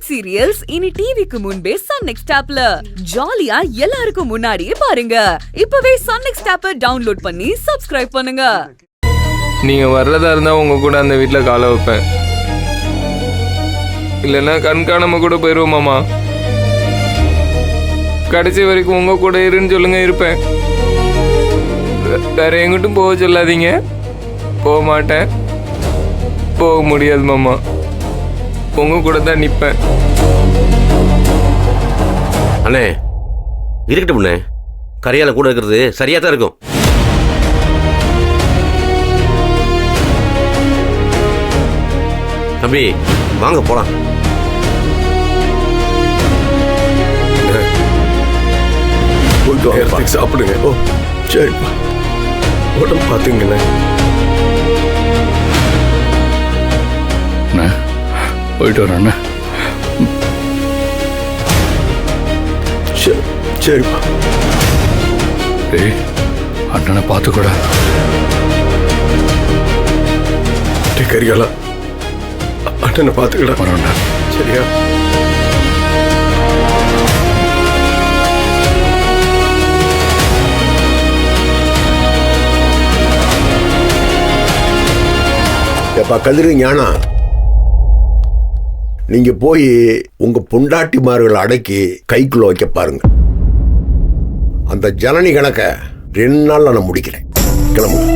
Web serials இனி டிவிக்கு முன்பே சன் நெக்ஸ்ட் ஆப்ல ஜாலியா எல்லாருக்கும் முன்னாடியே பாருங்க. இப்பவே சன் நெக்ஸ்ட் ஆப்பை டவுன்லோட் பண்ணி சப்ஸ்கிரைப் பண்ணுங்க. நீங்க வர்றதா இருந்தா உங்க கூட அந்த வீட்டுல காலை வைப்பேன், இல்லைன்னா கண்காணாம கூட போயிருவோம் மாமா. கடைசி வரைக்கும் உங்க கூட இருன்னு சொல்லுங்க, இருப்பேன். வேற எங்கிட்டும் போக சொல்லாதீங்க. போக மாட்டேன், போக முடியாது மாமா. உங்க கூட தான் நிற்பேன். அண்ணே இருக்கட்டும் அண்ணே, கரையால கூட இருக்கிறது சரியா தான் இருக்கும். தம்பி வாங்க போலாம். சாப்பிடுங்க. ஓ சரிப்பா, உடம்பு பார்த்தீங்களே. போயிட்டு வரேன். சரிப்பா. டேய் அண்ணனை பார்த்துக்கூட. கரிகாலா, அண்ணனை பார்த்துக்கடா. வரேன்டா. சரியா? எப்பா கதிரி ஞானா, நீங்க போய் உங்க பொண்டாட்டிமார்களை அடக்கி கைக்குள்ள வைக்க பாருங்க. அந்த ஜனனி கணக்க 2 நாள்ல நான் முடிக்கிறேன். கிளம்புங்க.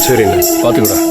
சரிண்ணா, பார்த்துக்கூட.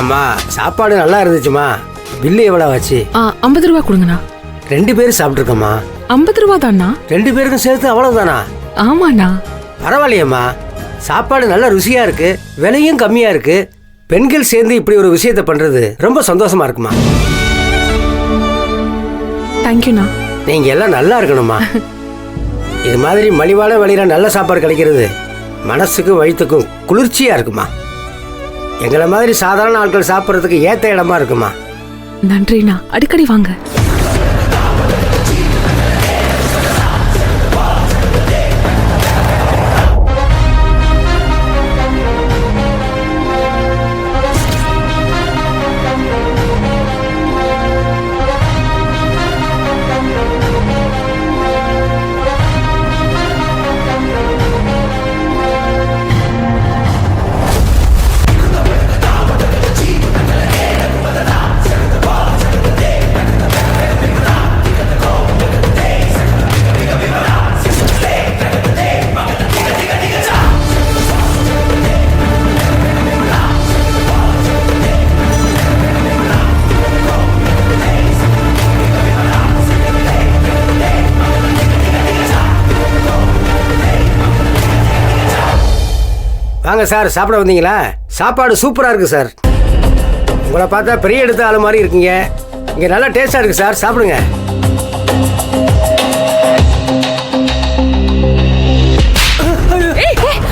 அம்மா சாப்பாடு நல்லா இருந்துச்சுமா. பில்லு எவ்வளோ ஆச்சு? 50 ரூபா கொடுங்கண்ணா. 2 பேரும் சாப்பிட்ருக்கோம்மா. 50 ரூபா தானா? 2 பேருக்கும் சேர்த்து அவ்வளவுதானா? ஆமாண்ணா. பரவாயில்லையம்மா, சாப்பாடு நல்ல ருசியா இருக்கு, விலையும் கம்மியா இருக்கு. பெண்கள் சேர்ந்து இப்படி ஒரு விஷயத்தை பண்றது ரொம்ப சந்தோஷமா இருக்குமா. தேங்க்யூண்ணா. நீங்க எல்லாம் நல்லா இருக்கணும்மா. இது மாதிரி மலிவான விலையில நல்ல சாப்பாடு கிடைக்கிறது மனசுக்கும் வயிற்றுக்கும் குளிர்ச்சியா இருக்குமா. எங்களை மாதிரி சாதாரண ஆட்கள் சாப்பிட்றதுக்கு ஏற்ற இடமா இருக்குமா. நன்றிண்ணா, அடிக்கடி வாங்க. வாங்க சார், சாப்பிட வந்தீங்களா? சாப்பாடு சூப்பராக இருக்குது சார். உங்களை பார்த்தா பெரிய எடுத்த ஆள் மாதிரி இருக்கீங்க. இங்கே நல்லா டேஸ்டாக இருக்குது சார், சாப்பிடுங்க.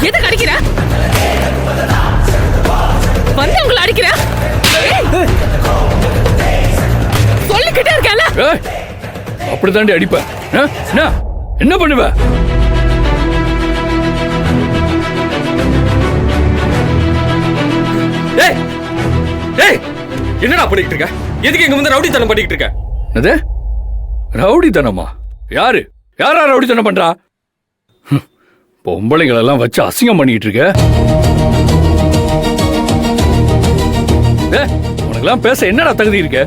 எதுக்கு அடிக்கிற? வந்து உங்களை அடிக்கிற? சொல்லிக்கிட்டே இருக்கல. ஏய், அப்படித்தாண்டி அடிப்பேன். என்ன பண்ணுவ? ஏய் ஏய் என்னடா பண்ணிட்டு இருக்க? எதுக்கு இங்க வந்து ரவுடித்தனம் பண்ணிட்டு இருக்க? அது ரவுடித்தனமா? யாரா ரவுடித்தனம் பண்றா? பொம்பளைங்களெல்லாம் வச்சு அசிங்கம் பண்ணிட்டு இருக்க. உனக்கெல்லாம் பேச என்னடா தகுதி இருக்க?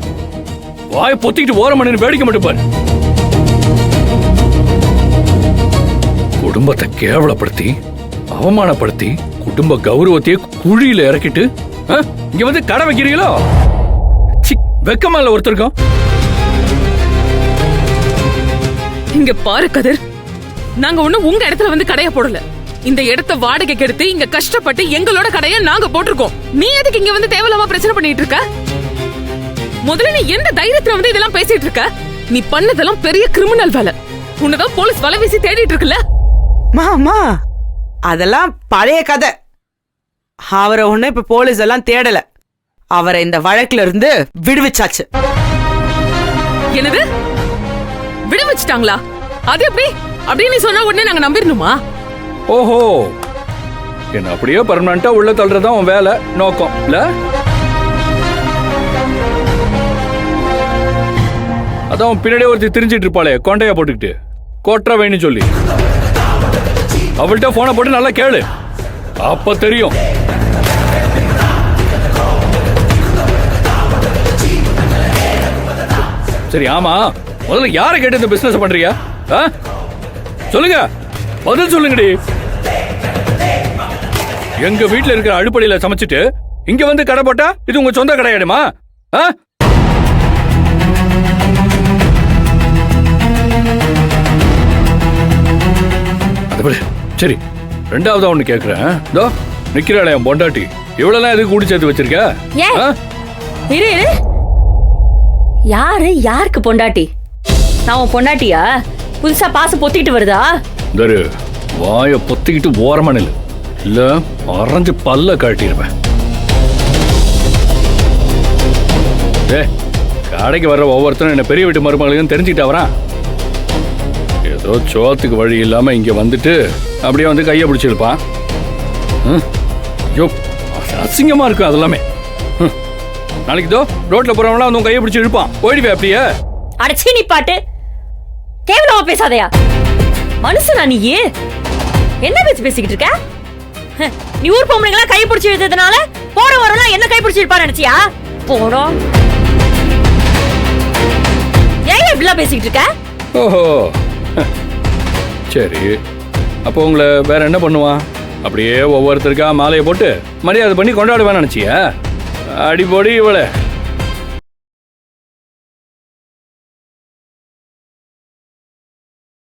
வாய் பொத்திக்கிட்டு ஓரம் பண்ணி வேடிக்கை மட்டும் பாரு. குடும்பத்தை கேவலப்படுத்தி அவமானப்படுத்தி குடும்ப கௌரவத்தையே குழியில இறக்கிட்டு இங்க வந்து கடை வைக்கிறீங்களோ? வெக்கமா இல்ல ஒருத்தருக்கும்? இங்க பாரு கதிர், நாங்க ஒண்ணு உங்க இடத்துல வந்து கடைய போடல. இந்த இடத்த வாடகைக்கு எடுத்து இங்க கஷ்டப்பட்டு எங்களோட கடைய நாங்க போட்டிருக்கோம். நீ எதுக்கு இங்க வந்து தேவையில்லாம பிரச்சனை பண்ணிட்டு இருக்க? முதல்ல நீ எந்த தைரியத்துல வந்து இதெல்லாம் பேசிட்டு இருக்க? நீ பண்ணதெல்லாம் பெரிய கிரிமினல் வேலை. உன்னதான் போலீஸ் வலை வீசி தேடிட்டு இருக்குல்ல? மாமா அதெல்லாம் பழைய கதை. அவரை ஒண்ணு இப்ப போலீஸ் எல்லாம் தேடல. அவரை இந்த வழக்குல இருந்து விடுவிச்சாச்சு. என்னது விடுவிச்சிட்டாங்களா? அது எப்படி அப்படின்னு சொன்னா உடனே நாங்க நம்பிடணுமா? ஓஹோ, என்ன அப்படியே பர்மனண்டா உள்ள தள்ளுறதா உன் வேலை நோக்கம் இல்ல? அதான் பின்னாடியே ஒருத்தி திரிஞ்சிட்டு இருப்பாளே கொண்டையா போட்டுக்கிட்டு, கோட்டரா வேணும்னு சொல்லி. அவள்கிட்ட போனை போட்டு நல்லா கேளு, அப்ப தெரியும். சரி, ஆமா, முதல்ல யாரை கேட்டு இந்த பிசினஸ் பண்றீங்க? சொல்லுங்க, பதில் சொல்லுங்கடி. எங்க வீட்டுல இருக்கிற அடுப்படியில சமைச்சிட்டு இங்க வந்து கடை போட்டா இது உங்க சொந்த கடையாடுமா? சரி, ரெண்டாவதா ஒண்ணு கேக்குறேன். இதோ நிக்கிறாளே என் பொண்டாட்டி, இவ்வளவு எதுக்கு கூடி சேர்த்து வச்சிருக்க? இரு இரு, யாருக்கு பொண்டாட்டி? நான் உன் பொண்டாட்டியா? புதுசா பாசம் பொத்திக்கிட்டு வருதா? தரு, வாய பொத்திக்கிட்டு ஓரமா நில்லு, இல்ல அரைஞ்சு பல்ல காட்டிடுவேன். கடைக்கு வர்ற ஒவ்வொருத்தரும் என்ன பெரிய வீட்டு மருமகளையும் தெரிஞ்சுக்கிட்டு வரான். ஏதோ சோத்துக்கு வழி இல்லாம இங்க வந்துட்டு அப்படியே வந்து கையை பிடிச்சிருப்பான். அசிங்கமா இருக்கும் அதெல்லாமே. நாளைக்கு தோ ரோட்ல போறவங்களா வந்து கையை பிடிச்சி இழுப்பான், போயிடுவே அப்படியே. அடச்சி நீ பாட்டு கேவலமா பேசாதயா மனுஷனா நீ? என்ன பேசிக்கிட்டு இருக்க? நீ ஊர் பொம்பளைங்களா கை பிடிச்சி இழுத்ததுனால போற வரலாம் என்ன கை பிடிச்சி இருப்பா நினைச்சியா? போடோ, ஏன் இப்படிலாம் பேசிக்கிட்டு இருக்க? ஓஹோ, சரி, அப்போ உங்களை வேற என்ன பண்ணுவான்? அப்படியே ஒவ்வொருத்தருக்கா மாலையை போட்டு மரியாதை பண்ணி கொண்டாடுவேன்னு நினைச்சியா? அடிப்பொடி இவளை.